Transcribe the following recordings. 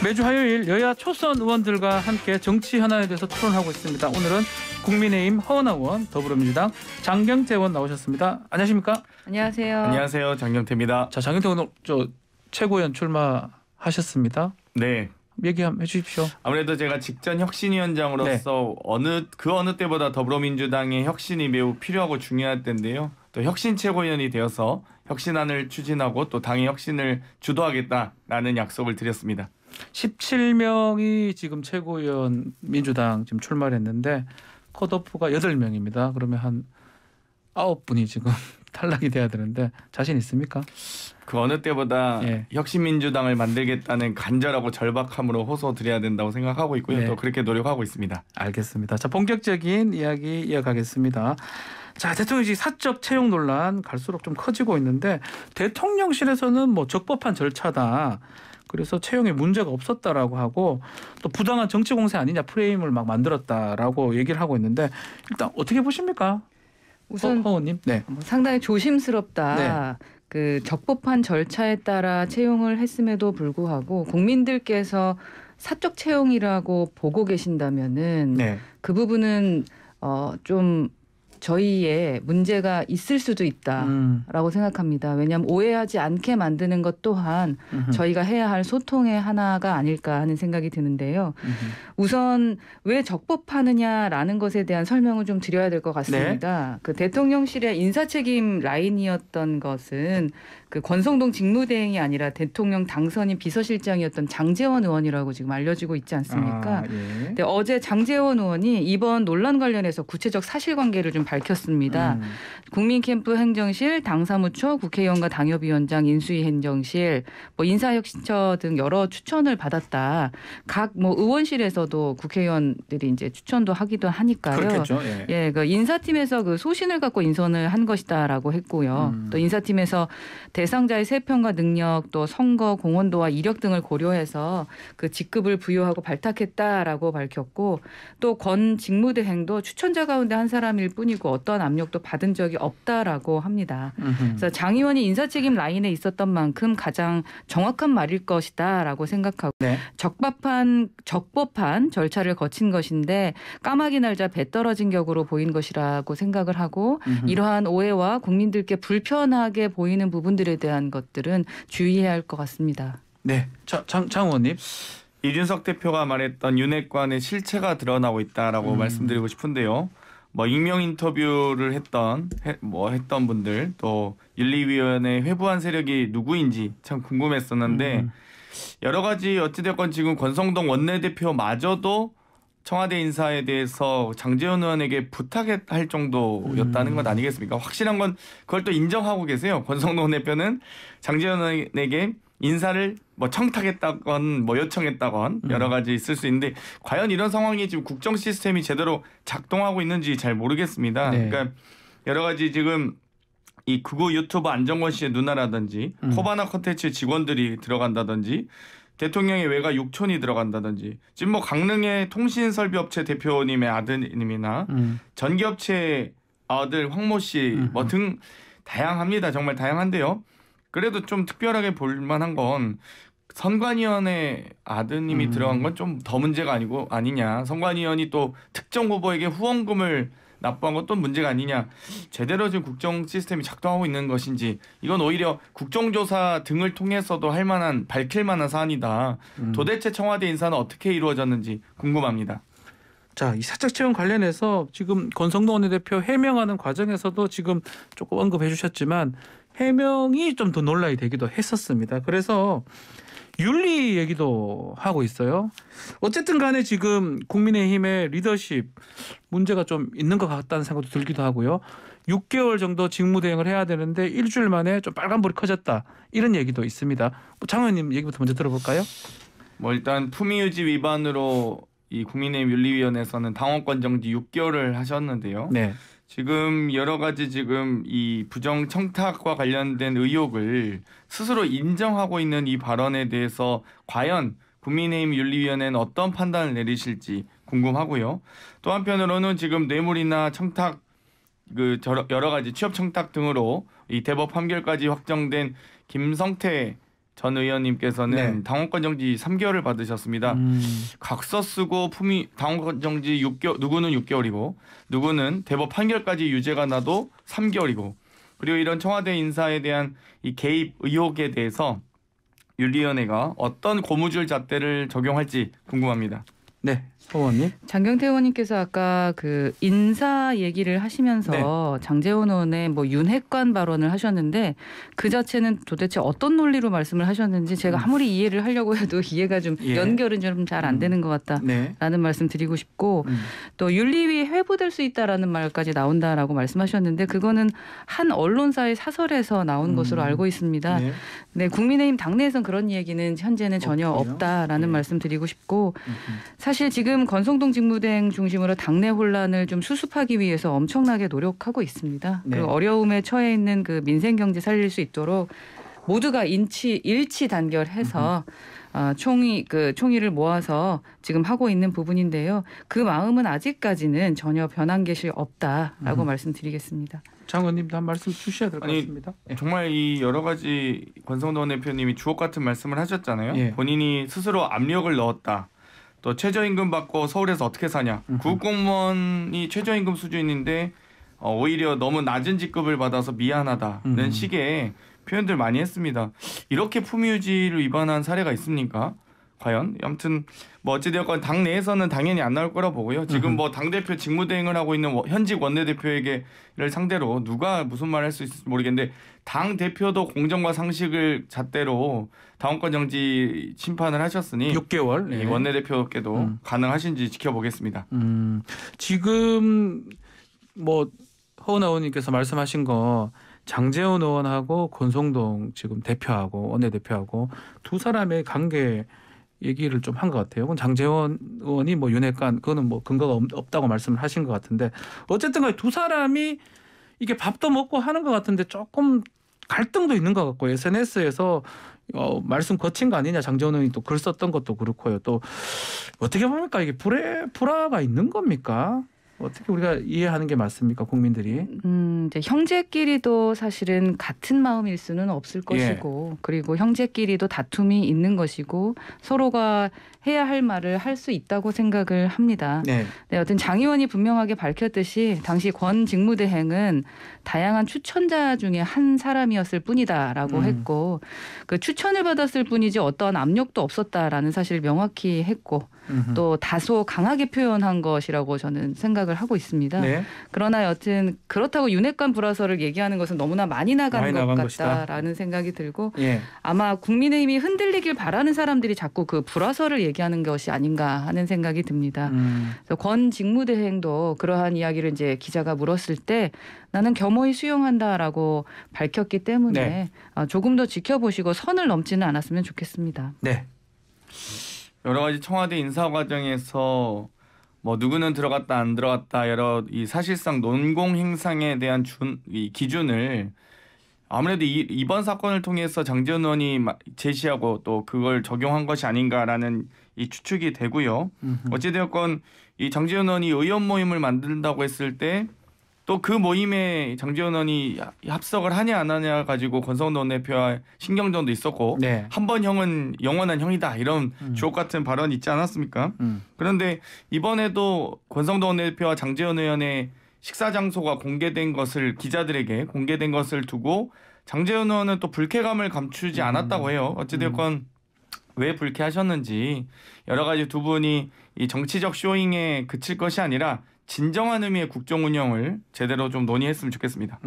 매주 화요일 여야 초선 의원들과 함께 정치 현안에 대해서 토론하고 있습니다. 오늘은 국민의힘 허은하 의원, 더불어민주당 장경태 의원 나오셨습니다. 안녕하십니까? 안녕하세요. 안녕하세요. 장경태입니다. 자, 장경태 의원 최고위원 출마하셨습니다. 네. 얘기 한번 해주십시오. 아무래도 제가 직전 혁신위원장으로서 그 어느 때보다 더불어민주당의 혁신이 매우 필요하고 중요할 때인데요. 또 혁신 최고위원이 되어서 혁신안을 추진하고 또 당의 혁신을 주도하겠다라는 약속을 드렸습니다. 17명이 지금 최고위원 민주당 지금 출마를 했는데 컷오프가 8명입니다. 그러면 한 9분이 지금 탈락이 돼야 되는데 자신 있습니까? 그 어느 때보다 혁신민주당을 만들겠다는 간절하고 절박함으로 호소드려야 된다고 생각하고 있고요. 또 그렇게 노력하고 있습니다. 알겠습니다. 자, 본격적인 이야기 이어가겠습니다. 자, 대통령직 사적 채용 논란 갈수록 좀 커지고 있는데 대통령실에서는 뭐 적법한 절차다. 그래서 채용에 문제가 없었다라고 하고 또 부당한 정치 공세 아니냐 프레임을 막 만들었다라고 얘기를 하고 있는데 일단 어떻게 보십니까? 우선 허원님. 네. 상당히 조심스럽다. 그 적법한 절차에 따라 채용을 했음에도 불구하고 국민들께서 사적 채용이라고 보고 계신다면은 그 부분은 좀 저희의 문제가 있을 수도 있다라고 생각합니다. 왜냐하면 오해하지 않게 만드는 것 또한 저희가 해야 할 소통의 하나가 아닐까 하는 생각이 드는데요. 우선 왜 적법하느냐라는 것에 대한 설명을 좀 드려야 될 것 같습니다. 그 대통령실의 인사책임 라인이었던 것은 그 권성동 직무대행이 아니라 대통령 당선인 비서실장이었던 장제원 의원이라고 지금 알려지고 있지 않습니까? 근데 어제 장제원 의원이 이번 논란 관련해서 구체적 사실관계를 좀 밝혔습니다. 국민캠프 행정실, 당사무처, 국회의원과 당협위원장, 인수위 행정실, 뭐 인사혁신처 등 여러 추천을 받았다. 각 뭐 의원실에서도 국회의원들이 이제 추천도 하기도 하니까요. 그렇겠죠. 그 인사팀에서 그 소신을 갖고 인선을 한 것이다라고 했고요. 또 인사팀에서 대상자의 세평과 능력, 또 선거 공헌도와 이력 등을 고려해서 그 직급을 부여하고 발탁했다라고 밝혔고 또 권 직무대행도 추천자 가운데 한 사람일 뿐이고 어떤 압력도 받은 적이 없다라고 합니다. 그래서 장 의원이 인사책임 라인에 있었던 만큼 가장 정확한 말일 것이다라고 생각하고 적법한 절차를 거친 것인데 까마귀 날자 배 떨어진 격으로 보인 것이라고 생각을 하고 이러한 오해와 국민들께 불편하게 보이는 부분들에 대한 것들은 주의해야 할 것 같습니다. 네, 장 의원님. 이준석 대표가 말했던 윤핵관의 실체가 드러나고 있다라고 말씀드리고 싶은데요. 뭐 익명 인터뷰를 했던 분들 또 윤리위원회 회부한 세력이 누구인지 참 궁금했었는데 여러 가지 어찌됐건 지금 권성동 원내대표마저도 청와대 인사에 대해서 장제원 의원에게 부탁할 정도였다는 것 아니겠습니까? 확실한 건 그걸 또 인정하고 계세요. 권성동 대표는 장제원 의원에게 인사를 뭐 청탁했다건 뭐 요청했다건 여러 가지 있을 수 있는데 과연 이런 상황이 지금 국정 시스템이 제대로 작동하고 있는지 잘 모르겠습니다. 그러니까 여러 가지 지금 이 극우 유튜버 안정권 씨의 누나라든지 코바나 콘텐츠 직원들이 들어간다든지 대통령의 외가 육촌이 들어간다든지 지금 뭐 강릉의 통신설비업체 대표님의 아드님이나 전기업체 아들 황모 씨 뭐 등 다양합니다. 정말 다양한데요. 그래도 좀 특별하게 볼 만한 건 선관위원회 아드님이 들어간 건 좀 더 문제가 아니냐. 선관위원이 또 특정 후보에게 후원금을 납부한 것도 문제가 아니냐. 제대로 지금 국정 시스템이 작동하고 있는 것인지 이건 오히려 국정조사 등을 통해서도 밝힐 만한 사안이다. 도대체 청와대 인사는 어떻게 이루어졌는지 궁금합니다. 자, 이 사적 채용 관련해서 지금 권성동 원내대표 해명하는 과정에서도 지금 조금 언급해 주셨지만 해명이 좀 더 논란이 되기도 했었습니다. 그래서 윤리 얘기도 하고 있어요. 어쨌든 간에 지금 국민의힘의 리더십 문제가 좀 있는 것 같다는 생각도 들기도 하고요. 6개월 정도 직무대행을 해야 되는데 일주일 만에 좀 빨간불이 커졌다. 이런 얘기도 있습니다. 장 의원님 얘기부터 먼저 들어볼까요? 뭐 일단 품위유지 위반으로 이 국민의힘 윤리위원회에서는 당원권 정지 6개월을 하셨는데요. 지금 여러 가지 지금 이 부정 청탁과 관련된 의혹을 스스로 인정하고 있는 이 발언에 대해서 과연 국민의힘 윤리위원회는 어떤 판단을 내리실지 궁금하고요. 또 한편으로는 지금 뇌물이나 청탁 여러 가지 취업 청탁 등으로 이 대법 판결까지 확정된 김성태 전 의원님께서는 네. 당원권 정지 3개월을 받으셨습니다. 각서 쓰고 당원권 정지 6개월, 누구는 6개월이고 누구는 대법 판결까지 유죄가 나도 3개월이고 그리고 이런 청와대 인사에 대한 이 개입 의혹에 대해서 윤리위원회가 어떤 고무줄 잣대를 적용할지 궁금합니다. 네, 의원님. 장경태 의원님께서 아까 그 인사 얘기를 하시면서 장제원 의원의 뭐 윤핵관 발언을 하셨는데 그 자체는 도대체 어떤 논리로 말씀을 하셨는지 제가 아무리 이해를 하려고 해도 이해가 좀 연결은 좀 잘 안 되는 것 같다라는 말씀 드리고 싶고 또 윤리위에 회부될 수 있다라는 말까지 나온다라고 말씀하셨는데 그거는 한 언론사의 사설에서 나온 것으로 알고 있습니다. 네, 국민의힘 당내에선 그런 얘기는 현재는 전혀 없다라는 말씀 드리고 싶고 사실 지금 권성동 직무대행 중심으로 당내 혼란을 좀 수습하기 위해서 엄청나게 노력하고 있습니다. 네. 그 어려움에 처해 있는 그 민생 경제 살릴 수 있도록 모두가 일치 단결해서 총의를 모아서 지금 하고 있는 부분인데요. 그 마음은 아직까지는 전혀 변한 것이 없다라고 말씀드리겠습니다. 장관님도 한 말씀 주셔야 될 것 같습니다. 정말 이 여러 가지 권성동 대표님이 주옥 같은 말씀을 하셨잖아요. 본인이 스스로 압력을 넣었다. 또 최저임금 받고 서울에서 어떻게 사냐. 구급공무원이 최저임금 수준인데 오히려 너무 낮은 직급을 받아서 미안하다는 식의 표현들 많이 했습니다. 이렇게 품위유지를 위반한 사례가 있습니까? 과연? 아무튼 뭐 어찌되었건 당 내에서는 당연히 안 나올 거라 보고요. 지금 뭐 당대표 직무대행을 하고 있는 현직 원내대표에게를 상대로 누가 무슨 말을 할 수 있을지 모르겠는데 당대표도 공정과 상식을 잣대로 당원권 정지 심판을 하셨으니 6개월 이 원내대표께도 가능하신지 지켜보겠습니다. 지금 뭐 허은하 의원님께서 말씀하신 거 장제원 의원하고 권성동 지금 대표하고 원내대표하고 두 사람의 관계 얘기를 좀 한 것 같아요. 그건 장제원 의원이 뭐 윤핵관 그거는 뭐 근거가 없다고 말씀을 하신 것 같은데 어쨌든 간에 두 사람이 이게 밥도 먹고 하는 것 같은데 조금 갈등도 있는 것 같고 SNS에서 말씀 거친 거 아니냐 장제원 의원이 또 글 썼던 것도 그렇고요. 또 어떻게 봅니까 이게 불화가 있는 겁니까? 어떻게 우리가 이해하는 게 맞습니까, 국민들이? 이제 형제끼리도 사실은 같은 마음일 수는 없을 것이고, 그리고 형제끼리도 다툼이 있는 것이고, 서로가 해야 할 말을 할 수 있다고 생각을 합니다. 네, 여튼 장 의원이 분명하게 밝혔듯이 당시 권 직무대행은 다양한 추천자 중에 한 사람이었을 뿐이다라고 했고, 그 추천을 받았을 뿐이지 어떠한 압력도 없었다라는 사실을 명확히 했고, 또 다소 강하게 표현한 것이라고 저는 생각을 하고 있습니다. 그러나 여튼 그렇다고 윤핵관 불화설을 얘기하는 것은 너무나 많이 나간 것 같다라는 생각이 들고 아마 국민의힘이 흔들리길 바라는 사람들이 자꾸 그 불화설을 얘기하는 것이 아닌가 하는 생각이 듭니다. 그래서 권 직무대행도 그러한 이야기를 이제 기자가 물었을 때 나는 겸허히 수용한다라고 밝혔기 때문에 조금 더 지켜보시고 선을 넘지는 않았으면 좋겠습니다. 네. 여러 가지 청와대 인사 과정에서 뭐 누구는 들어갔다 안 들어갔다 여러 이 사실상 논공 행상에 대한 이 기준을 아무래도 이번 사건을 통해서 장제원 의원이 제시하고 또 그걸 적용한 것이 아닌가라는 이 추측이 되고요. 어찌되었건 이 장제원 의원이 의원 모임을 만든다고 했을 때 또 그 모임에 장제원 의원이 합석을 하냐 안 하냐 가지고 권성동 대표와 신경전도 있었고 한 번 형은 영원한 형이다 이런 주옥 같은 발언이 있지 않았습니까? 그런데 이번에도 권성동 대표와 장제원 의원의 식사 장소가 공개된 것을 기자들에게 공개된 것을 두고 장제원 의원은 또 불쾌감을 감추지 않았다고 해요. 어찌되었건 왜 불쾌하셨는지 여러 가지 두 분이 이 정치적 쇼잉에 그칠 것이 아니라 진정한 의미의 국정 운영을 제대로 좀 논의했으면 좋겠습니다.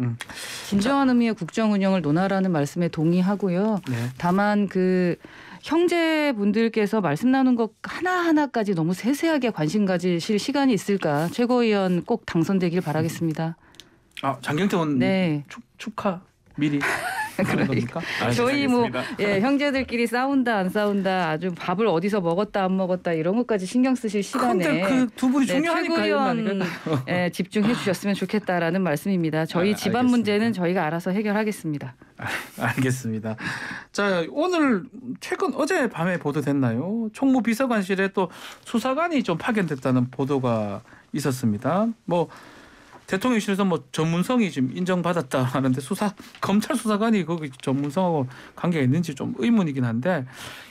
진정한 의미의 국정 운영을 논하라는 말씀에 동의하고요. 다만 그 형제분들께서 말씀 나눈 것 하나하나까지 너무 세세하게 관심 가지실 시간이 있을까 최고위원 꼭 당선되길 바라겠습니다. 장경태 의원 축하 미리. 그러니까 저희 뭐 형제들끼리 싸운다 안 싸운다 아주 밥을 어디서 먹었다 안 먹었다 이런 것까지 신경 쓰실 시간에 그 두 분이 중요하니까 최고위원 집중해 주셨으면 좋겠다라는 말씀입니다. 저희 집안 문제는 저희가 알아서 해결하겠습니다. 알겠습니다. 자, 오늘 최근 어제 밤에 보도됐나요? 총무비서관실에 또 수사관이 좀 파견됐다는 보도가 있었습니다. 뭐 대통령실에서 뭐 전문성이 지금 인정받았다 하는데 검찰 수사관이 거기 전문성하고 관계가 있는지 좀 의문이긴 한데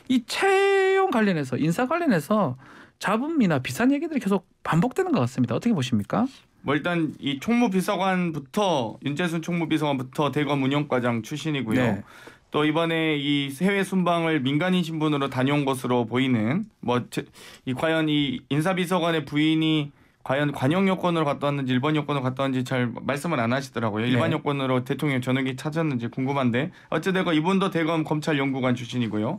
이 채용 관련해서 인사 관련해서 잡음이나 비싼 얘기들이 계속 반복되는 것 같습니다. 어떻게 보십니까? 뭐 일단 이 총무비서관부터 윤재순 총무비서관부터 대검 운영과장 출신이고요. 네. 또 이번에 이 해외 순방을 민간인 신분으로 다녀온 것으로 보이는 과연 이 인사비서관의 부인이 과연 관영 여권으로 갔다 왔는지 일반 여권으로 갔다 왔는지 잘 말씀을 안 하시더라고요. 일반 네. 여권으로 대통령 전역이 찾았는지 궁금한데 어찌됐건 이분도 대검 검찰연구관 출신이고요.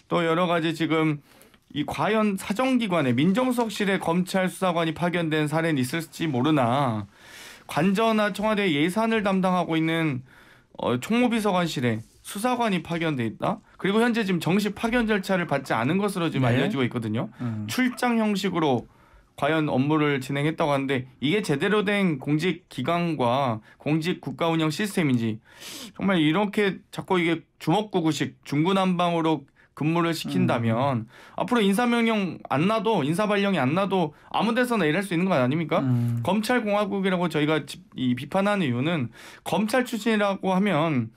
또 여러 가지 지금 이 과연 사정기관에 민정수석실에 검찰 수사관이 파견된 사례는 있을지 모르나 관저나 청와대 예산을 담당하고 있는 총무비서관실에 수사관이 파견돼 있다. 그리고 현재 지금 정식 파견 절차를 받지 않은 것으로 지금 네. 알려지고 있거든요. 출장 형식으로 과연 업무를 진행했다고 하는데 이게 제대로 된 공직 기관과 공직 국가 운영 시스템인지 정말 이렇게 자꾸 이게 주먹구구식 중구난방으로 근무를 시킨다면 앞으로 인사명령 안 나도 인사 발령이 안 나도 아무 데서나 일할 수 있는 거 아닙니까? 검찰공화국이라고 저희가 이 비판하는 이유는 검찰 출신이라고 하면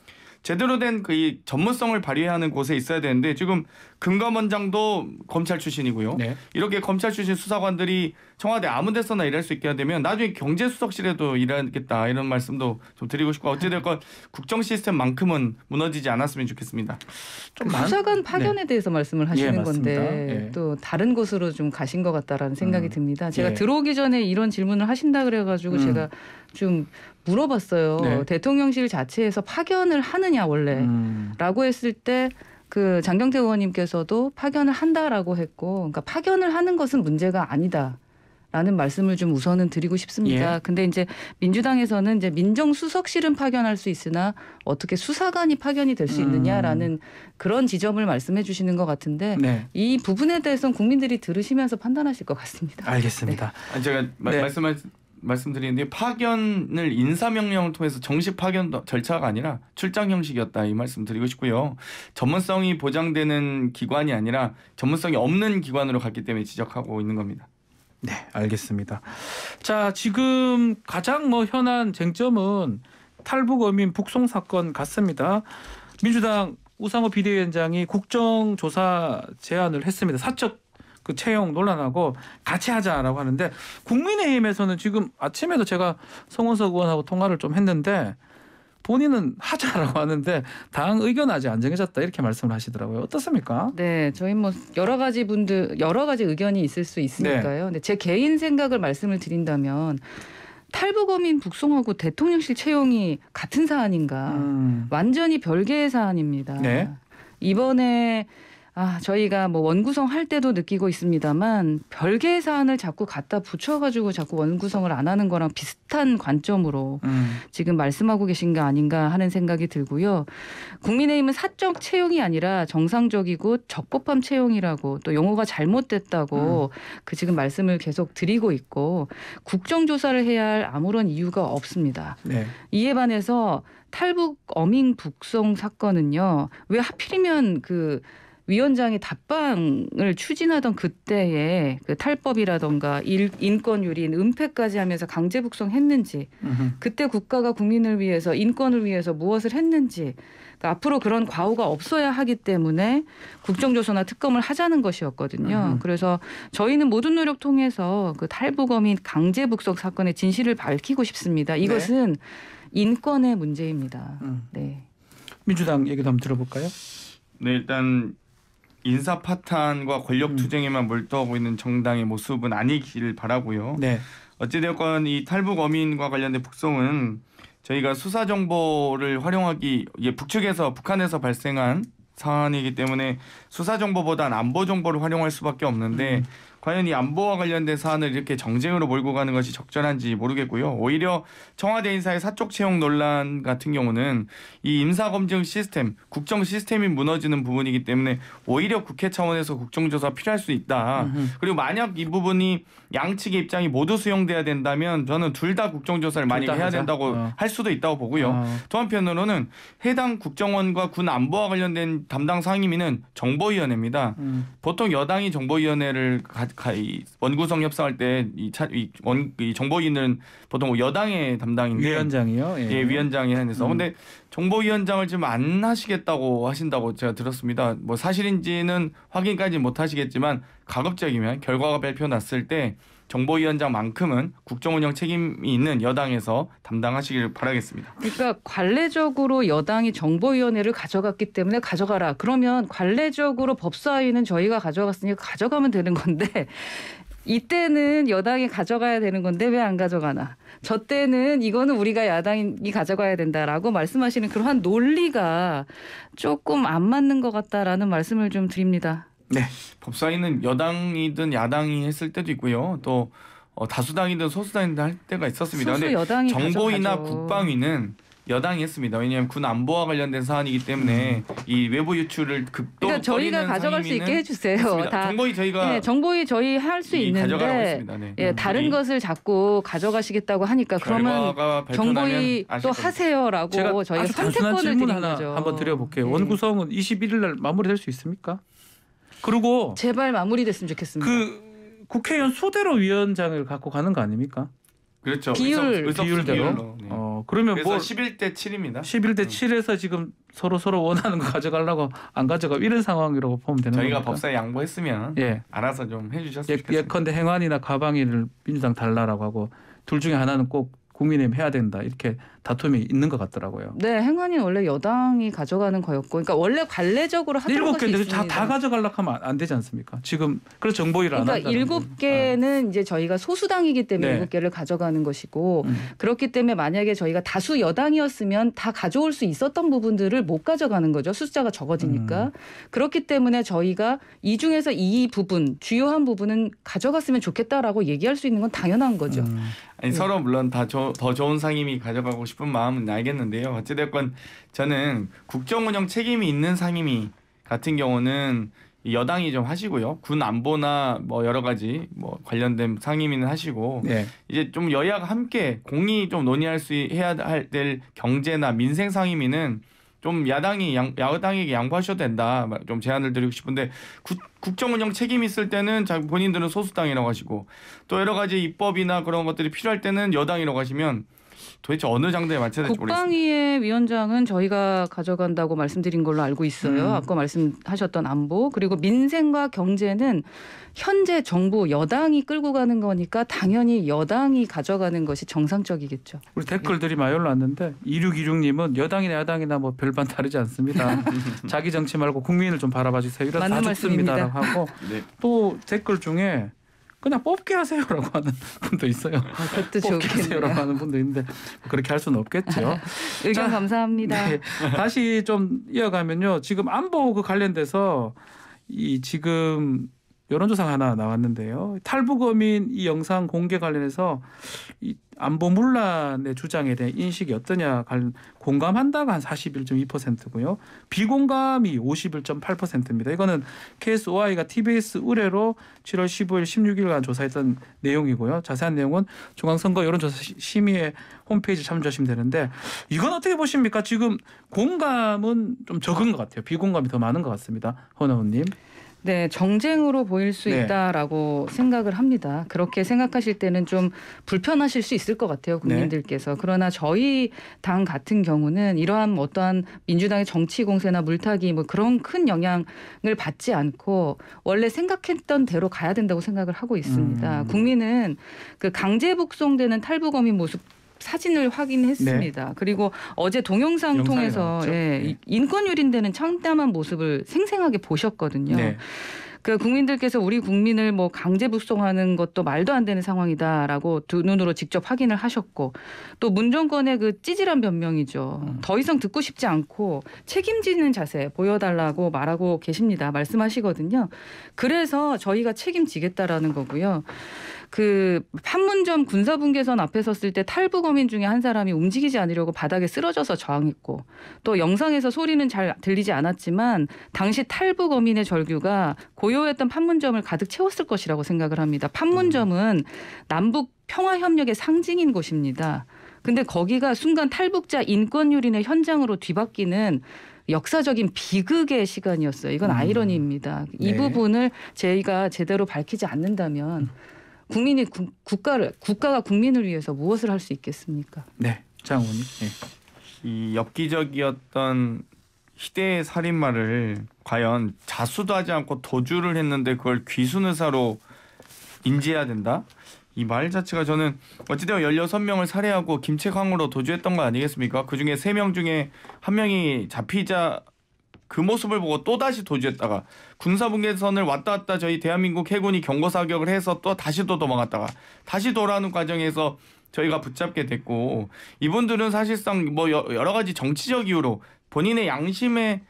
제대로 된 그 전문성을 발휘하는 곳에 있어야 되는데 지금 금감원장도 검찰 출신이고요. 네. 이렇게 검찰 출신 수사관들이 청와대 아무 데서나 일할 수 있게 되면 나중에 경제수석실에도 일하겠다 이런 말씀도 좀 드리고 싶고 어찌됐건 국정 시스템만큼은 무너지지 않았으면 좋겠습니다. 좀 수사관 파견에 대해서 말씀을 하시는 건데 또 다른 곳으로 좀 가신 것 같다라는 생각이 듭니다. 제가 들어오기 전에 이런 질문을 하신다 그래가지고 제가 좀 물어봤어요. 네. 대통령실 자체에서 파견을 하느냐 원래라고 했을 때 그 장경태 의원님께서도 파견을 한다라고 했고, 그러니까 파견을 하는 것은 문제가 아니다라는 말씀을 좀 우선은 드리고 싶습니다. 근데 이제 민주당에서는 이제 민정수석실은 파견할 수 있으나 어떻게 수사관이 파견이 될 수 있느냐라는 그런 지점을 말씀해 주시는 것 같은데 이 부분에 대해서는 국민들이 들으시면서 판단하실 것 같습니다. 알겠습니다. 네. 제가 말씀드리는데 파견을 인사명령을 통해서 정식 파견 절차가 아니라 출장 형식이었다 이 말씀 드리고 싶고요. 전문성이 보장되는 기관이 아니라 전문성이 없는 기관으로 갔기 때문에 지적하고 있는 겁니다. 네, 알겠습니다. 자, 지금 가장 현안 쟁점은 탈북 어민 북송 사건 같습니다. 민주당 우상호 비대위원장이 국정조사 제안을 했습니다. 사적 그 채용 논란하고 같이 하자라고 하는데 국민의힘에서는 지금 아침에도 제가 성원석 의원하고 통화를 좀 했는데 본인은 하자라고 하는데 당 의견 아직 안 정해졌다 이렇게 말씀을 하시더라고요. 어떻습니까? 네, 저희 여러 가지 의견이 있을 수 있으니까요. 근데 제 개인 생각을 말씀을 드린다면 탈북어민 북송하고 대통령실 채용이 같은 사안인가? 완전히 별개의 사안입니다. 네. 이번에 저희가 원구성 할 때도 느끼고 있습니다만 별개의 사안을 자꾸 갖다 붙여가지고 자꾸 원구성을 안 하는 거랑 비슷한 관점으로 지금 말씀하고 계신 거 아닌가 하는 생각이 들고요. 국민의힘은 사적 채용이 아니라 정상적이고 적법한 채용이라고 또 용어가 잘못됐다고 지금 말씀을 계속 드리고 있고 국정조사를 해야 할 아무런 이유가 없습니다. 네. 이에 반해서 탈북 어민 북송 사건은요. 왜 하필이면 위원장이 답방을 추진하던 그때에 탈법이라던가 인권유리, 은폐까지 하면서 강제 북송했는지 그때 국가가 국민을 위해서 인권을 위해서 무엇을 했는지 그러니까 앞으로 그런 과오가 없어야 하기 때문에 국정조사나 특검을 하자는 것이었거든요. 그래서 저희는 모든 노력 통해서 탈북어민 강제 북송 사건의 진실을 밝히고 싶습니다. 이것은 인권의 문제입니다. 네. 민주당 얘기도 한번 들어볼까요? 네, 일단 인사 파탄과 권력 투쟁에만 몰두하고 있는 정당의 모습은 아니길 바라고요. 네. 어찌되었건 이 탈북 어민과 관련된 북송은 저희가 수사 정보를 활용하기 북한에서 발생한 사안이기 때문에 수사 정보보다는 안보 정보를 활용할 수밖에 없는데 과연 이 안보와 관련된 사안을 이렇게 정쟁으로 몰고 가는 것이 적절한지 모르겠고요. 오히려 청와대 인사의 사적 채용 논란 같은 경우는 이 인사검증 시스템, 국정 시스템이 무너지는 부분이기 때문에 오히려 국회 차원에서 국정조사 필요할 수 있다. 그리고 만약 이 부분이 양측의 입장이 모두 수용돼야 된다면 저는 둘 다 국정조사를 많이 해야 된다고 할 수도 있다고 보고요. 또 한편으로는 해당 국정원과 군 안보와 관련된 담당 상임위는 정보위원회입니다. 보통 여당이 정보위원회를 이 원구성 협상할 때 이 정보위는 보통 여당의 담당인데 위원장이요. 예, 예 위원장이 해서 근데 정보위원장을 지금 안 하시겠다고 제가 들었습니다. 뭐 사실인지는 확인까지 못 하시겠지만 가급적이면 결과가 발표 났을 때 정보위원장만큼은 국정운영 책임이 있는 여당에서 담당하시길 바라겠습니다. 그러니까 관례적으로 여당이 정보위원회를 가져갔기 때문에 가져가라. 그러면 관례적으로 법사위는 저희가 가져갔으니까 가져가면 되는 건데 이때는 여당이 가져가야 되는 건데 왜 안 가져가나. 저 때는 이거는 우리가 야당이 가져가야 된다라고 말씀하시는 그러한 논리가 조금 안 맞는 것 같다라는 말씀을 좀 드립니다. 네. 법사위는 여당이든 야당이 했을 때도 있고요. 또 다수당이든 소수당이든 할 때가 있었습니다. 소수 근데 여당이 정보위나 가져가죠. 국방위는 여당이 했습니다. 왜냐하면 군 안보와 관련된 사안이기 때문에 이 외부 유출을 극도로 그러니까 저희가 가져갈 수 있게 해주세요. 다 정보위 저희가 네, 정보위 저희 할 수 가져가라고 있는데 했습니다. 네. 예, 다른 것을 자꾸 가져가시겠다고 하니까 그러면 정보위 또 하세요라고 제가 저희가 아주 단순한 선택권을 질문 드린 하나 거죠. 한번 드려볼게요. 네. 원구성은 21일 날 마무리될 수 있습니까? 그리고 제발 마무리됐으면 좋겠습니다. 그 국회의원 수대로 위원장을 갖고 가는 거 아닙니까? 그렇죠. 비율대로. 네. 그러면 그래서 뭐 11대 7입니다. 11대 7에서 지금 서로 원하는 거 가져가려고 안 가져가 이런 상황이라고 보면 되는 저희가 겁니까? 법사에 양보했으면 예. 알아서 좀 해주셨으면 좋겠습니다. 예컨대 행안이나 가방위를 민주당 달라라고 하고 둘 중에 하나는 꼭 국민의힘 해야 된다 이렇게 다툼이 있는 것 같더라고요. 네, 행안위 원래 여당이 가져가는 거였고, 그러니까 원래 관례적으로 하던 것이 7개인데 있습니다. 다 가져가려고 하면 안 되지 않습니까? 지금 그래서 정보위를 안 그러니까 한다는 7개는 이제 저희가 소수당이기 때문에 네. 7개를 가져가는 것이고 그렇기 때문에 만약에 저희가 다수 여당이었으면 다 가져올 수 있었던 부분들을 못 가져가는 거죠. 숫자가 적어지니까. 그렇기 때문에 저희가 이 중에서 이 부분, 주요한 부분은 가져갔으면 좋겠다라고 얘기할 수 있는 건 당연한 거죠. 아니, 서로 물론 더 좋은 상임위 가져가고 싶은 마음은 알겠는데요. 어찌됐건 저는 국정운영 책임이 있는 상임위 같은 경우는 여당이 좀 하시고요. 군 안보나 뭐 여러 가지 뭐 관련된 상임위는 하시고 네. 이제 좀 여야가 함께 공히 좀 논의할 수 해야 될 경제나 민생 상임위는 좀 야당에게 양보하셔도 된다. 좀 제안을 드리고 싶은데 국정운영 책임 있을 때는 본인들은 소수당이라고 하시고 또 여러 가지 입법이나 그런 것들이 필요할 때는 여당이라고 하시면 도대체 어느 장단에 맞춰야 될지 모르겠습니다. 국방위의 위원장은 저희가 가져간다고 말씀드린 걸로 알고 있어요. 아까 말씀하셨던 안보 그리고 민생과 경제는 현재 정부 여당이 끌고 가는 거니까 당연히 여당이 가져가는 것이 정상적이겠죠. 우리 댓글들이 많이 올라왔는데 2626님은 여당이나 야당이나 뭐 별반 다르지 않습니다. 자기 정치 말고 국민을 좀 바라봐 주세요. 이래서 다 좋습니다라고 하고 네. 또 댓글 중에 그냥 뽑게 하세요라고 하는 분도 있어요. 그것도 뽑게 하세요라고 좋겠네요. 하는 분도 있는데 그렇게 할 수는 없겠죠. 의견 감사합니다. 네. 다시 좀 이어가면요. 지금 안보 그 관련돼서 이 지금 여론조사가 하나 나왔는데요. 탈북어민 이 영상 공개 관련해서 이 안보 문란의 주장에 대한 인식이 어떠냐 공감한다가 한 41.2%고요. 비공감이 51.8%입니다. 이거는 KSOI가 TBS 의뢰로 7월 15일 16일간 조사했던 내용이고요. 자세한 내용은 중앙선거 여론조사 심의회 홈페이지 참조하시면 되는데 이건 어떻게 보십니까? 지금 공감은 좀 적은 것 같아요. 비공감이 더 많은 것 같습니다. 허나훈님. 네, 정쟁으로 보일 수 네. 있다라고 생각을 합니다. 그렇게 생각하실 때는 좀 불편하실 수 있을 것 같아요, 국민들께서. 그러나 저희 당 같은 경우는 이러한 어떠한 민주당의 정치 공세나 물타기 뭐 그런 큰 영향을 받지 않고 원래 생각했던 대로 가야 된다고 생각을 하고 있습니다. 국민은 그 강제 북송되는 탈북어민 모습 사진을 확인했습니다. 네. 그리고 어제 동영상 통해서 나왔죠. 네. 인권 유린되는 참담한 모습을 생생하게 보셨거든요. 네. 그 국민들께서 우리 국민을 뭐 강제 북송하는 것도 말도 안 되는 상황이다라고 두 눈으로 직접 확인을 하셨고 또 문 정권의 그 찌질한 변명이죠. 더 이상 듣고 싶지 않고 책임지는 자세 보여달라고 말하고 계십니다. 말씀하시거든요. 그래서 저희가 책임지겠다라는 거고요. 그 판문점 군사분계선 앞에 섰을 때 탈북어민 중에 한 사람이 움직이지 않으려고 바닥에 쓰러져서 저항했고 또 영상에서 소리는 잘 들리지 않았지만 당시 탈북어민의 절규가 고요했던 판문점을 가득 채웠을 것이라고 생각을 합니다. 판문점은 남북 평화협력의 상징인 곳입니다. 근데 거기가 순간 탈북자 인권 유린의 현장으로 뒤바뀌는 역사적인 비극의 시간이었어요. 이건 아이러니입니다. 이 네. 부분을 저희가 제대로 밝히지 않는다면 국민이 국가가 국민을 위해서 무엇을 할 수 있겠습니까? 네, 장훈이. 네. 이 엽기적이었던 희대의 살인마를 과연 자수도 하지 않고 도주를 했는데 그걸 귀순의사로 인지해야 된다? 이 말 자체가 저는 어찌되어 16명을 살해하고 김책항으로 도주했던 거 아니겠습니까? 그중에 3명 중에 1명이 잡히자 그 모습을 보고 또다시 도주했다가 군사분계선을 왔다 갔다 저희 대한민국 해군이 경고사격을 해서 또 다시 또 도망갔다가 다시 돌아오는 과정에서 저희가 붙잡게 됐고, 이분들은 사실상 뭐 여러 가지 정치적 이유로 본인의 양심의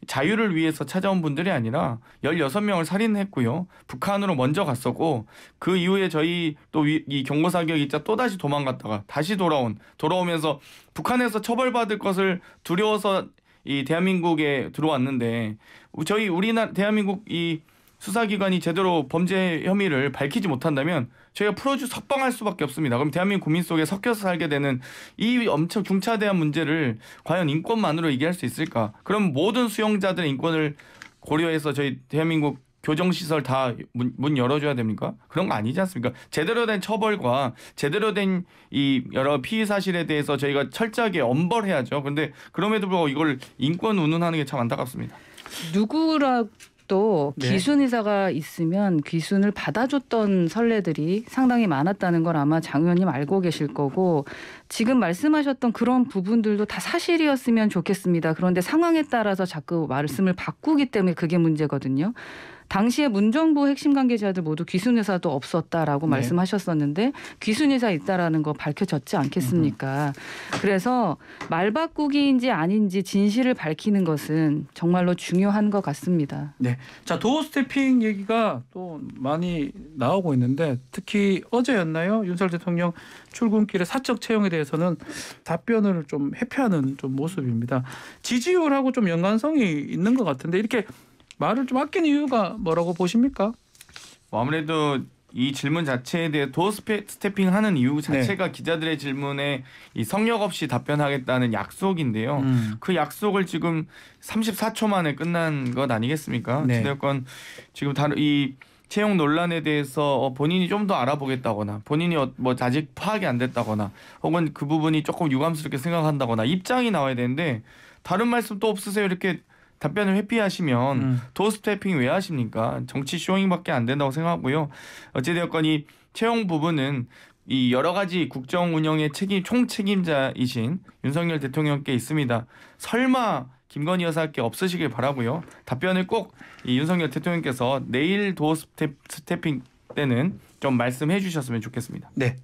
자유를 위해서 찾아온 분들이 아니라 16명을 살인했고요. 북한으로 먼저 갔었고 그 이후에 저희 또 이 경고사격 있자 또다시 도망갔다가 다시 돌아오면서 북한에서 처벌받을 것을 두려워서 이 대한민국에 들어왔는데, 저희 우리나라 대한민국 이 수사기관이 제대로 범죄 혐의를 밝히지 못한다면 저희가 석방할 수밖에 없습니다. 그럼 대한민국 국민 속에 섞여서 살게 되는 이 엄청 중차대한 문제를 과연 인권만으로 해결할 수 있을까? 그럼 모든 수용자들의 인권을 고려해서 저희 대한민국 교정시설 다 문 열어줘야 됩니까? 그런 거 아니지 않습니까? 제대로 된 처벌과 제대로 된 이 여러 피의 사실에 대해서 저희가 철저하게 엄벌해야죠. 그런데 그럼에도 불구하고 이걸 인권 운운하는 게 참 안타깝습니다. 누구라도 네. 귀순 의사가 있으면 귀순을 받아줬던 선례들이 상당히 많았다는 걸 아마 장 의원님 알고 계실 거고, 지금 말씀하셨던 그런 부분들도 다 사실이었으면 좋겠습니다. 그런데 상황에 따라서 자꾸 말씀을 바꾸기 때문에 그게 문제거든요. 당시에 문정부 핵심 관계자들 모두 귀순 의사도 없었다라고 네. 말씀하셨었는데 귀순 의사 있다라는 거 밝혀졌지 않겠습니까? 그래서 말 바꾸기인지 아닌지 진실을 밝히는 것은 정말로 중요한 것 같습니다. 네. 자, 도어 스태핑 얘기가 또 많이 나오고 있는데, 특히 어제였나요? 윤석열 대통령 출근길에 사적 채용에 대해서는 답변을 좀 회피하는 좀 모습입니다. 지지율하고 좀 연관성이 있는 것 같은데, 이렇게 말을 좀 아낀 이유가 뭐라고 보십니까? 아무래도 이 질문 자체에 대해 도어 스태핑하는 이유 자체가 기자들의 질문에 이 성역 없이 답변하겠다는 약속인데요. 그 약속을 지금 34초 만에 끝난 것 아니겠습니까? 네. 어찌됐건 지금 이 채용 논란에 대해서 본인이 좀 더 알아보겠다거나 본인이 뭐 아직 파악이 안 됐다거나 혹은 그 부분이 조금 유감스럽게 생각한다거나 입장이 나와야 되는데, 다른 말씀 또 없으세요? 이렇게 답변을 회피하시면 도어 스태핑 왜 하십니까? 정치 쇼잉밖에 안 된다고 생각하고요. 어찌되었건 이 채용 부분은 이 여러 가지 국정 운영의 총책임자이신 윤석열 대통령께 있습니다. 설마 김건희 여사께 없으시길 바라고요. 답변을 꼭 이 윤석열 대통령께서 내일 도어 스태핑 때는 좀 말씀해 주셨으면 좋겠습니다. 네.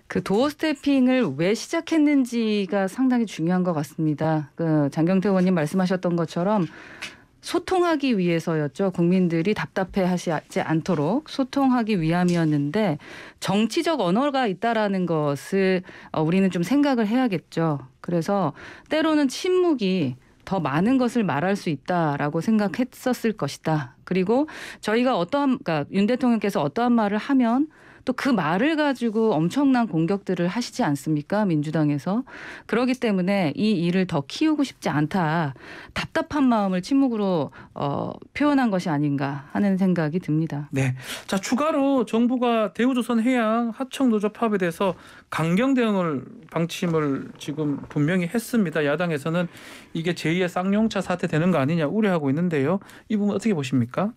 그 도어 스태핑을 왜 시작했는지가 상당히 중요한 것 같습니다. 그 장경태 의원님 말씀하셨던 것처럼 소통하기 위해서였죠. 국민들이 답답해하지 않도록 소통하기 위함이었는데, 정치적 언어가 있다라는 것을 우리는 좀 생각을 해야겠죠. 그래서 때로는 침묵이 더 많은 것을 말할 수 있다라고 생각했었을 것이다. 그리고 저희가 그러니까 윤 대통령께서 어떠한 말을 하면 또 그 말을 가지고 엄청난 공격들을 하시지 않습니까? 민주당에서. 그렇기 때문에 이 일을 더 키우고 싶지 않다. 답답한 마음을 침묵으로 표현한 것이 아닌가 하는 생각이 듭니다. 네. 자, 추가로 정부가 대우조선해양 하청노조 파업에 대해서 강경 대응을 방침을 지금 분명히 했습니다. 야당에서는 이게 제2의 쌍용차 사태 되는 거 아니냐 우려하고 있는데요. 이 부분 어떻게 보십니까?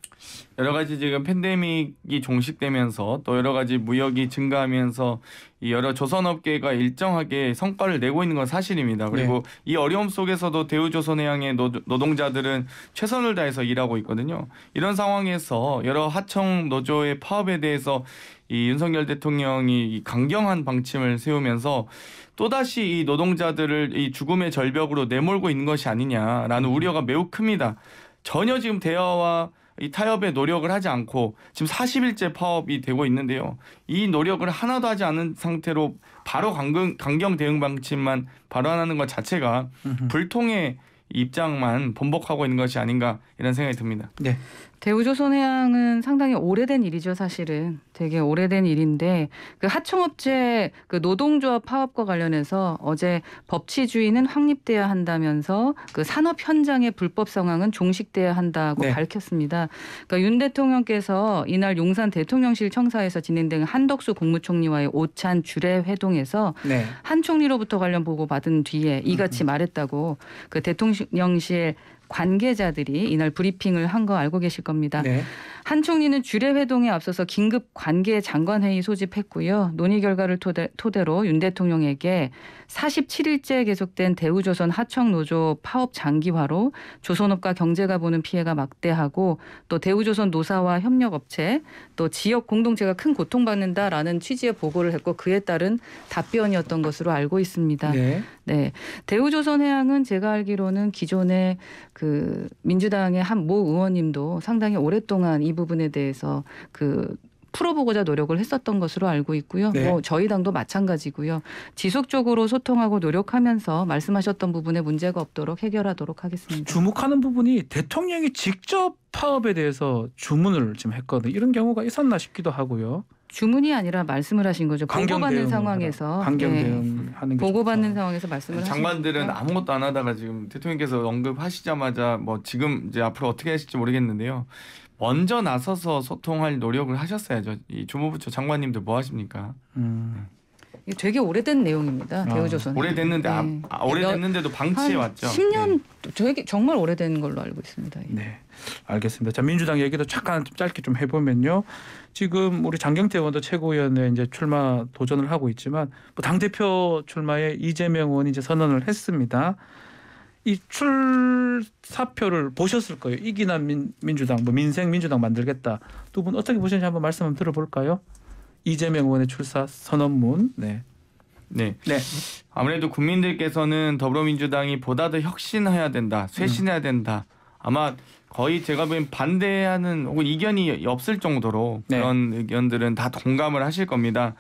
여러 가지 지금 팬데믹이 종식되면서 또 여러 가지 무역이 증가하면서 이 여러 조선업계가 일정하게 성과를 내고 있는 건 사실입니다. 그리고 이 어려움 속에서도 대우조선해양의 노동자들은 최선을 다해서 일하고 있거든요. 이런 상황에서 여러 하청 노조의 파업에 대해서 이 윤석열 대통령이 이 강경한 방침을 세우면서 또다시 이 노동자들을 이 죽음의 절벽으로 내몰고 있는 것이 아니냐라는 우려가 매우 큽니다. 전혀 지금 대화와 이 타협의 노력을 하지 않고 지금 40일째 파업이 되고 있는데요. 이 노력을 하나도 하지 않은 상태로 바로 강경 대응 방침만 발언하는 것 자체가 불통의 입장만 번복하고 있는 것이 아닌가 이런 생각이 듭니다. 네. 대우조선해양은 상당히 오래된 일이죠, 사실은. 되게 오래된 일인데 그 하청업체 그 노동조합 파업과 관련해서 어제 법치주의는 확립돼야 한다면서 그 산업 현장의 불법 상황은 종식돼야 한다고 네. 밝혔습니다. 그러니까 윤 대통령께서 이날 용산 대통령실 청사에서 진행된 한덕수 국무총리와의 오찬 주례 회동에서 네. 한 총리로부터 관련 보고 받은 뒤에 이같이 말했다고 그 대통령실 관계자들이 이날 브리핑을 한 거 알고 계실 겁니다. 네. 한 총리는 주례 회동에 앞서서 긴급 관계 장관회의 소집했고요. 논의 결과를 토대로 윤 대통령에게 47일째 계속된 대우조선 하청노조 파업 장기화로 조선업과 경제가 보는 피해가 막대하고 또 대우조선 노사와 협력업체 또 지역 공동체가 큰 고통받는다라는 취지의 보고를 했고 그에 따른 답변이었던 것으로 알고 있습니다. 네. 네, 대우조선해양은 제가 알기로는 기존에 그 민주당의 한 모 의원님도 상당히 오랫동안 이 부분에 대해서 그 풀어보고자 노력을 했었던 것으로 알고 있고요. 네. 뭐 저희 당도 마찬가지고요. 지속적으로 소통하고 노력하면서 말씀하셨던 부분에 문제가 없도록 해결하도록 하겠습니다. 주목하는 부분이 대통령이 직접 파업에 대해서 주문을 지금 했거든요. 이런 경우가 있었나 싶기도 하고요. 주문이 아니라 말씀을 하신 거죠. 보고받는 상황에서 강경 네. 대응하는 게 보고받는 좋다. 상황에서 말씀을 하신 장관들은 거니까. 아무것도 안 하다가 지금 대통령께서 언급하시자마자 뭐 지금 이제 앞으로 어떻게 하실지 모르겠는데요. 먼저 나서서 소통할 노력을 하셨어야죠. 이 주무부처 장관님들 뭐 하십니까? 이게 되게 오래된 내용입니다. 대우조선. 오래됐는데 네. 오래됐는데도 방치해 왔죠. 10년 되게 정말 오래된 걸로 알고 있습니다. 네, 알겠습니다. 자, 민주당 얘기도 잠깐 좀 짧게 좀 해보면요. 지금 우리 장경태 의원도 최고위원회 이제 출마 도전을 하고 있지만 뭐 당 대표 출마에 이재명 의원이 이제 선언을 했습니다. 이 출사표를 보셨을 거예요. 이기나 민주당, 뭐 민생 민주당 만들겠다. 두 분 어떻게 보시는지 한번 말씀 한번 들어볼까요? 이재명 의원의 출사 선언문. 네. 네. 네. 아무래도 국민들께서는 더불어민주당이 보다 더 혁신해야 된다, 쇄신해야 된다. 아마 거의 제가 보기엔 반대하는 혹은 이견이 없을 정도로 네. 그런 의견들은 다 동감을 하실 겁니다.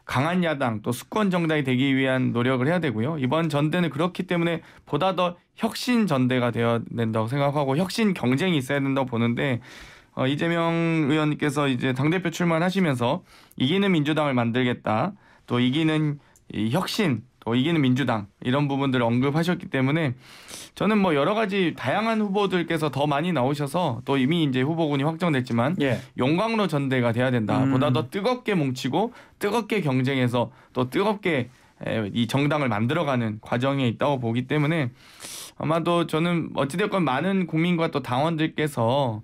강한 야당 또 수권 정당이 되기 위한 노력을 해야 되고요. 이번 전대는 그렇기 때문에 보다 더 혁신 전대가 되어야 된다고 생각하고 혁신 경쟁이 있어야 된다고 보는데 이재명 의원님께서 이제 당대표 출마를 하시면서 이기는 민주당을 만들겠다. 또 이기는 이 혁신, 또 이기는 민주당 이런 부분들을 언급하셨기 때문에 저는 뭐 여러 가지 다양한 후보들께서 더 많이 나오셔서 또 이미 이제 후보군이 확정됐지만 예. 용광로 전대가 돼야 된다. 보다 더 뜨겁게 뭉치고 뜨겁게 경쟁해서 또 뜨겁게 이 정당을 만들어가는 과정에 있다고 보기 때문에 아마도 저는 어찌됐건 많은 국민과 또 당원들께서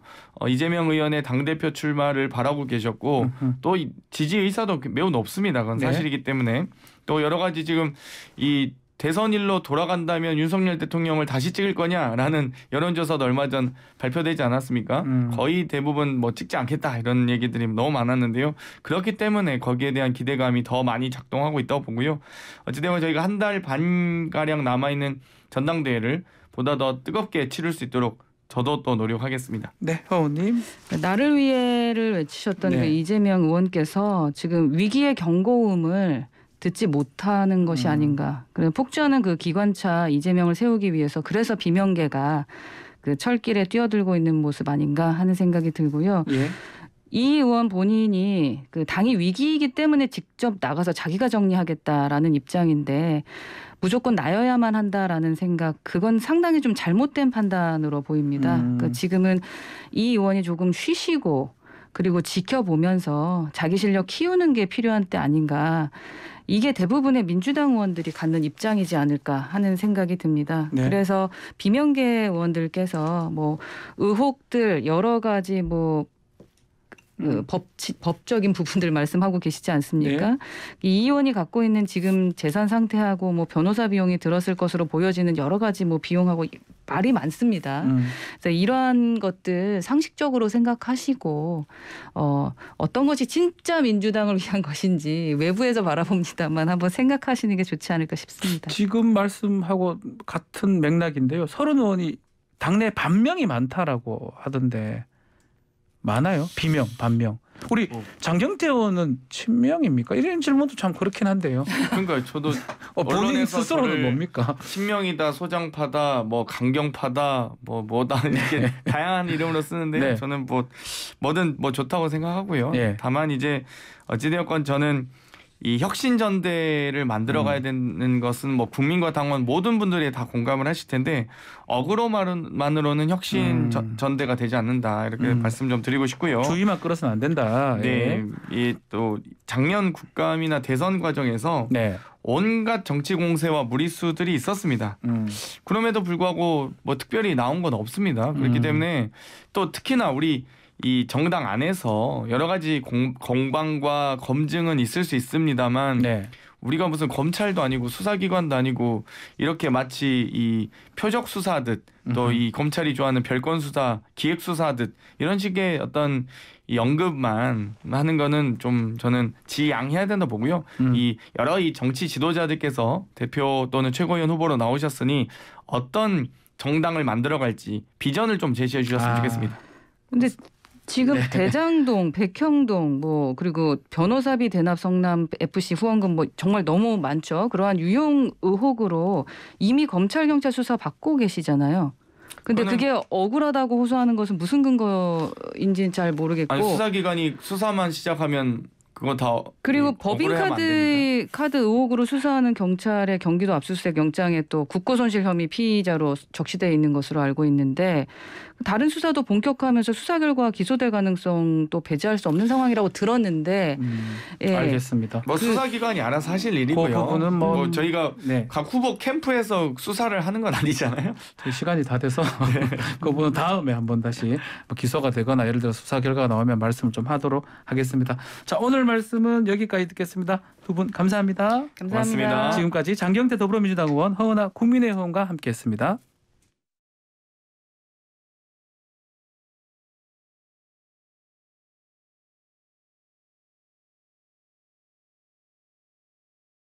이재명 의원의 당대표 출마를 바라고 계셨고 또 지지 의사도 매우 높습니다. 그건 사실이기 때문에 또 여러 가지 지금 이 대선일로 돌아간다면 윤석열 대통령을 다시 찍을 거냐라는 여론조사도 얼마 전 발표되지 않았습니까? 거의 대부분 뭐 찍지 않겠다 이런 얘기들이 너무 많았는데요. 그렇기 때문에 거기에 대한 기대감이 더 많이 작동하고 있다고 보고요. 어찌되면 저희가 한 달 반가량 남아있는 전당대회를 보다 더 뜨겁게 치를 수 있도록 저도 또 노력하겠습니다. 네, 회원님. 나를 위해를 외치셨던 그 이재명 의원께서 지금 위기의 경고음을 듣지 못하는 것이 아닌가. 그래서 폭주하는 그 기관차 이재명을 세우기 위해서 그래서 비명계가 그 철길에 뛰어들고 있는 모습 아닌가 하는 생각이 들고요. 예. 이 의원 본인이 그 당이 위기이기 때문에 직접 나가서 자기가 정리하겠다라는 입장인데 무조건 나여야만 한다라는 생각, 그건 상당히 좀 잘못된 판단으로 보입니다. 그러니까 지금은 이 의원이 조금 쉬시고 그리고 지켜보면서 자기 실력 키우는 게 필요한 때 아닌가. 이게 대부분의 민주당 의원들이 갖는 입장이지 않을까 하는 생각이 듭니다. 네. 그래서 비명계 의원들께서 뭐 의혹들 여러 가지 뭐 그 법적인 부분들 말씀하고 계시지 않습니까? 네. 이 의원이 갖고 있는 지금 재산 상태하고 뭐 변호사 비용이 들었을 것으로 보여지는 여러 가지 뭐 비용하고 말이 많습니다. 그래서 이러한 것들 상식적으로 생각하시고 어떤 것이 진짜 민주당을 위한 것인지 외부에서 바라봅니다만 한번 생각하시는 게 좋지 않을까 싶습니다. 지금 말씀하고 같은 맥락인데요. 서른 의원이 당내 반명이 많다라고 하던데 많아요? 비명, 반명. 우리 장경태 의원은 친명입니까? 이런 질문도 참 그렇긴 한데요. 그러니까 저도 본인 언론에서 스스로는 저를 뭡니까? 신명이다, 소장파다, 뭐 강경파다, 뭐다 이렇게 다양한 이름으로 쓰는데 네. 저는 뭐든 좋다고 생각하고요. 네. 다만 이제 어찌되었건 저는 이 혁신전대를 만들어가야 되는 것은 뭐 국민과 당원 모든 분들이 다 공감을 하실 텐데 어그로만으로는 혁신 전대가 되지 않는다 이렇게 말씀 좀 드리고 싶고요. 주의만 끌어서는 안 된다. 네, 이 또 작년 국감이나 대선 과정에서 네. 온갖 정치 공세와 무리수들이 있었습니다. 그럼에도 불구하고 뭐 특별히 나온 건 없습니다. 그렇기 때문에 또 특히나 우리 이 정당 안에서 여러 가지 공방과 검증은 있을 수 있습니다만 네. 우리가 무슨 검찰도 아니고 수사기관도 아니고 이렇게 마치 이 표적 수사하듯 또 이 검찰이 좋아하는 별건 수사, 기획 수사하듯 이런 식의 어떤 이 언급만 하는 거는 좀 저는 지양해야 된다 보고요. 이 여러 이 정치 지도자들께서 대표 또는 최고위원 후보로 나오셨으니 어떤 정당을 만들어갈지 비전을 좀 제시해 주셨으면 좋겠습니다. 근데 지금 대장동, 백형동 뭐 그리고 변호사비 대납 성남 FC 후원금 뭐 정말 너무 많죠. 그러한 유용 의혹으로 이미 검찰 경찰 수사 받고 계시잖아요. 근데 그게 억울하다고 호소하는 것은 무슨 근거인지는 잘 모르겠고. 아니 수사기관이 수사만 시작하면 그거 다 그리고 법인카드 의혹으로 수사하는 경찰의 경기도 압수수색 영장에 또 국고손실 혐의 피의자로 적시되어 있는 것으로 알고 있는데 다른 수사도 본격화하면서 수사 결과 기소될 가능성도 배제할 수 없는 상황이라고 들었는데 예. 알겠습니다. 뭐 수사기관이 알아서 하실 일이고요. 그 부분은 뭐 저희가 각 후보 캠프에서 수사를 하는 건 아니잖아요. 시간이 다 돼서 그 부분 다음에 한번 다시 뭐 기소가 되거나 예를 들어 수사 결과가 나오면 말씀을 좀 하도록 하겠습니다. 자, 오늘 말씀은 여기까지 듣겠습니다. 두 분 감사합니다. 감사합니다. 지금까지 장경태 더불어민주당 의원, 허은하 국민의힘 의원과 함께했습니다.